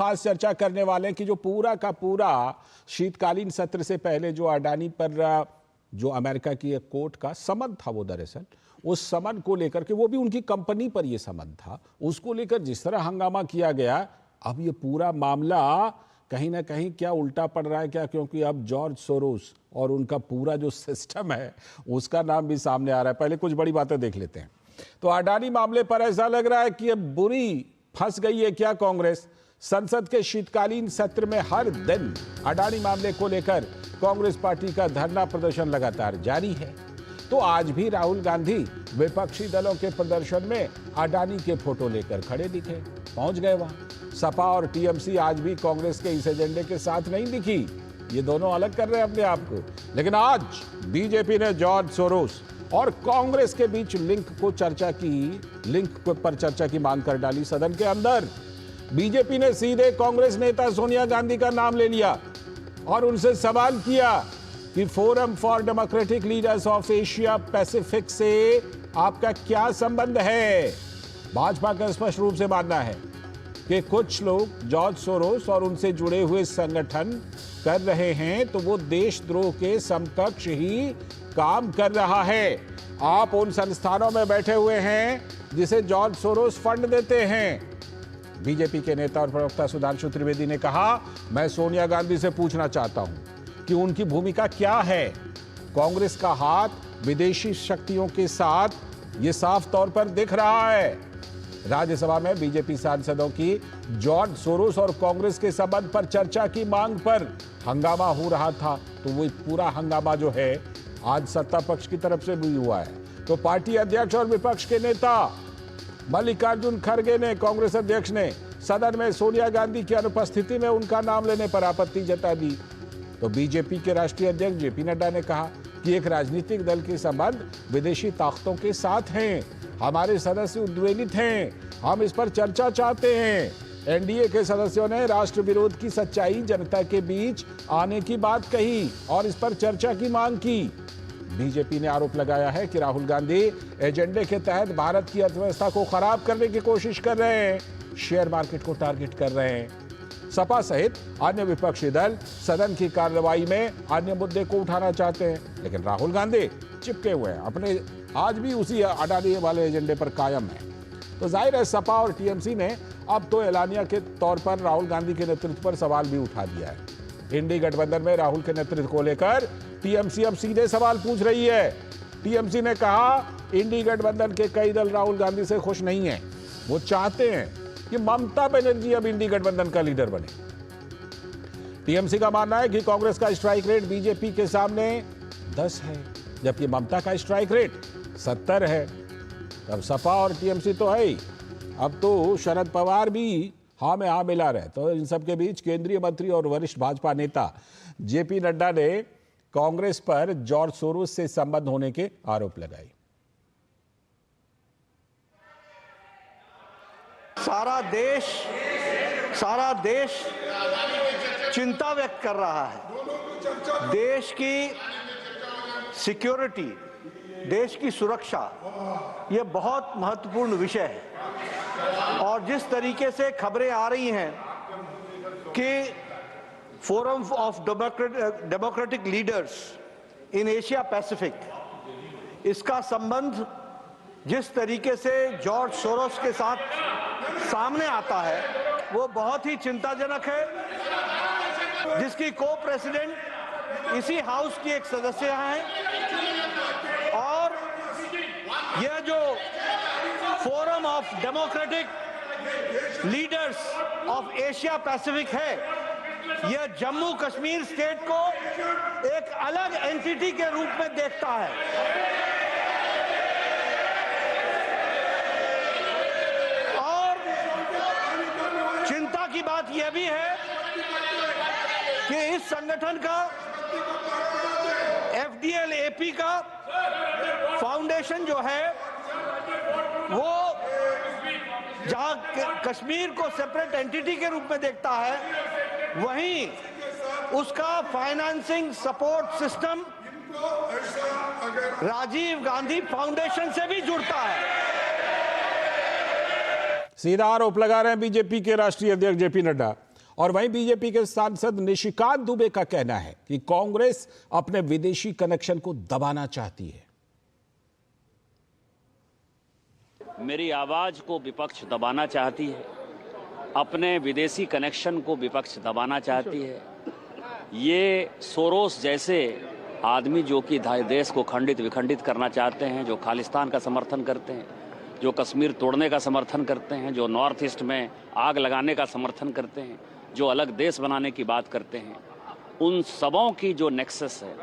खास चर्चा करने वाले हैं कि जो पूरा का पूरा शीतकालीन सत्र से पहले जो अडानी पर जो अमेरिका की एक कोर्ट का समन था, वो दरअसल उस समन को लेकर के, वो भी उनकी कंपनी पर ये समन था, उसको लेकर जिस तरह हंगामा किया गया, अब ये पूरा मामला कहीं ना कहीं क्या उल्टा पड़ रहा है क्या, क्योंकि अब जॉर्ज सोरोस और उनका पूरा जो सिस्टम है उसका नाम भी सामने आ रहा है। पहले कुछ बड़ी बातें देख लेते हैं। तो अडानी मामले पर ऐसा लग रहा है कि अब बुरी फंस गई है क्या कांग्रेस। संसद के शीतकालीन सत्र में हर दिन अडानी मामले को लेकर कांग्रेस पार्टी का धरना प्रदर्शन लगातार जारी है। तो आज भी राहुल गांधी विपक्षी दलों के प्रदर्शन में अडानी के फोटो लेकर खड़े दिखे, पहुंच गए वहां। सपा और टीएमसी आज भी कांग्रेस के इस एजेंडे के साथ नहीं दिखी, ये दोनों अलग कर रहे हैं अपने आप को। लेकिन आज बीजेपी ने जॉर्ज सोरोस और कांग्रेस के बीच लिंक पर चर्चा की मांग कर डाली सदन के अंदर। बीजेपी ने सीधे कांग्रेस नेता सोनिया गांधी का नाम ले लिया और उनसे सवाल किया कि forum for democratic leaders of Asia Pacific से आपका क्या संबंध है। भाजपा का स्पष्ट रूप से मानना है कि कुछ लोग जॉर्ज सोरोस और उनसे जुड़े हुए संगठन कर रहे हैं तो वो देशद्रोह के समकक्ष ही काम कर रहा है। आप उन संस्थानों में बैठे हुए हैं जिसे जॉर्ज सोरोस फंड देते हैं। बीजेपी के नेता और प्रवक्ता सुधांशु त्रिवेदी ने कहा, मैं सोनिया गांधी से पूछना चाहता हूं कि उनकी भूमिका क्या है। कांग्रेस का हाथ विदेशी शक्तियों के साथ ये साफ तौर पर दिख रहा है। राज्यसभा में बीजेपी सांसदों की जॉर्ज सोरोस और कांग्रेस के संबंध पर चर्चा की मांग पर हंगामा हो रहा था, तो वो पूरा हंगामा जो है आज सत्ता पक्ष की तरफ से भी हुआ है। तो पार्टी अध्यक्ष और विपक्ष के नेता मल्लिकार्जुन खड़गे ने, कांग्रेस अध्यक्ष ने सदन में सोनिया गांधी की अनुपस्थिति में उनका नाम लेने पर आपत्ति जता दी। तो बीजेपी के राष्ट्रीय अध्यक्ष जेपी नड्डा ने कहा कि एक राजनीतिक दल के संबंध विदेशी ताकतों के साथ हैं, हमारे सदस्य उद्वेलित हैं, हम इस पर चर्चा चाहते हैं। एनडीए के सदस्यों ने राष्ट्र विरोध की सच्चाई जनता के बीच आने की बात कही और इस पर चर्चा की मांग की। बीजेपी ने आरोप लगाया है कि राहुल गांधी एजेंडे के तहत भारत की अर्थव्यवस्था को खराब करने की कोशिश कर रहे हैं, शेयर मार्केट को टारगेट कर रहे हैं। सपा सहित अन्य विपक्षी दल सदन की कार्रवाई में अन्य मुद्दे को उठाना चाहते हैं, लेकिन राहुल गांधी चिपके हुए हैं अपने, आज भी उसी अडानी वाले एजेंडे पर कायम है। तो जाहिर है सपा और टीएमसी ने अब तो एलानिया के तौर पर राहुल गांधी के नेतृत्व पर सवाल भी उठा दिया है। इंडी गठबंधन में राहुल के नेतृत्व को लेकर टीएमसी अब सीधे सवाल पूछ रही है। टीएमसी ने कहा, इंडी गठबंधन के कई दल राहुल गांधी से खुश नहीं हैं, वो चाहते हैं कि ममता बनर्जी अब इंडी गठबंधन का लीडर बने। टीएमसी का मानना है कि कांग्रेस का स्ट्राइक रेट बीजेपी के सामने 10 है, जबकि ममता का स्ट्राइक रेट 70 है। अब सपा और टीएमसी तो है ही, अब तो शरद पवार भी हाँ में हाँ मिला रहे। तो इन सब के बीच केंद्रीय मंत्री और वरिष्ठ भाजपा नेता जेपी नड्डा ने कांग्रेस पर जॉर्ज सोरोस से संबंध होने के आरोप लगाए। सारा देश चिंता व्यक्त कर रहा है। देश की सिक्योरिटी, देश की सुरक्षा, यह बहुत महत्वपूर्ण विषय है। और जिस तरीके से खबरें आ रही हैं कि forum of democratic leaders in Asia Pacific, इसका संबंध जिस तरीके से जॉर्ज सोरोस के साथ सामने आता है, वो बहुत ही चिंताजनक है। जिसकी को प्रेसिडेंट इसी हाउस की एक सदस्य हैं, और यह जो forum of democratic leaders of Asia Pacific है, यह जम्मू कश्मीर स्टेट को एक अलग एंटिटी के रूप में देखता है। और चिंता की बात यह भी है कि इस संगठन का, FDL-AP का फाउंडेशन जो है, वो जहां कश्मीर को सेपरेट एंटिटी के रूप में देखता है, वहीं उसका financing support system Rajiv Gandhi Foundation से भी जुड़ता है। सीधा आरोप लगा रहे हैं बीजेपी के राष्ट्रीय अध्यक्ष जेपी नड्डा। और वहीं बीजेपी के सांसद निशिकांत दुबे का कहना है कि कांग्रेस अपने विदेशी कनेक्शन को दबाना चाहती है। मेरी आवाज को विपक्ष दबाना चाहती है, अपने विदेशी कनेक्शन को विपक्ष दबाना चाहती है। ये सोरोस जैसे आदमी जो कि देश को खंडित विखंडित करना चाहते हैं, जो खालिस्तान का समर्थन करते हैं, जो कश्मीर तोड़ने का समर्थन करते हैं, जो नॉर्थ ईस्ट में आग लगाने का समर्थन करते हैं, जो अलग देश बनाने की बात करते हैं, उन सबों की जो नेक्सस है,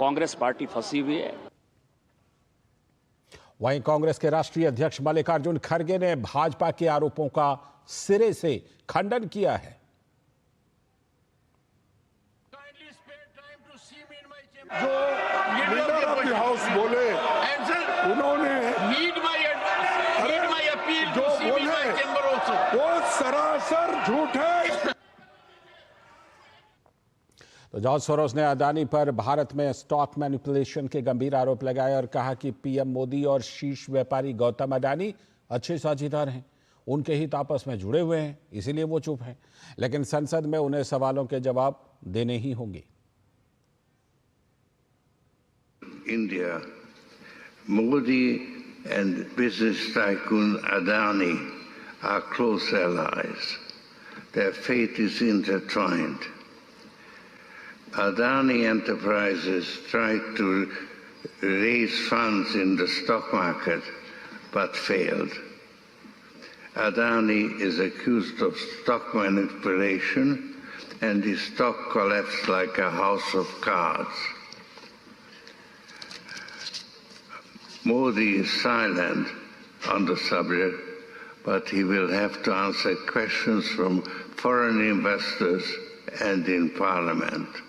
कांग्रेस पार्टी फंसी हुई है। वहीं कांग्रेस के राष्ट्रीय अध्यक्ष मल्लिकार्जुन खड़गे ने भाजपा के आरोपों का सिरे से खंडन किया है। जो लीडर ऑफ द हाउस बोले, उन्होंने जो बोले वो सरासर झूठ है। तो जॉर्ज सोरोस ने अदानी पर भारत में स्टॉक मैनिपुलेशन के गंभीर आरोप लगाए और कहा कि पीएम मोदी और शीर्ष व्यापारी गौतम अडानी अच्छे साझेदार हैं, उनके हित आपस में जुड़े हुए हैं, इसीलिए वो चुप हैं। लेकिन संसद में उन्हें सवालों के जवाब देने ही होंगे। India, Modi and business tycoon Adani are close allies. Their fate is intertwined. Adani Enterprises tried to raise funds in the stock market but failed. Adani is accused of stock manipulation and his stock collapsed like a house of cards. Modi is silent on the subject, but he will have to answer questions from foreign investors and in Parliament.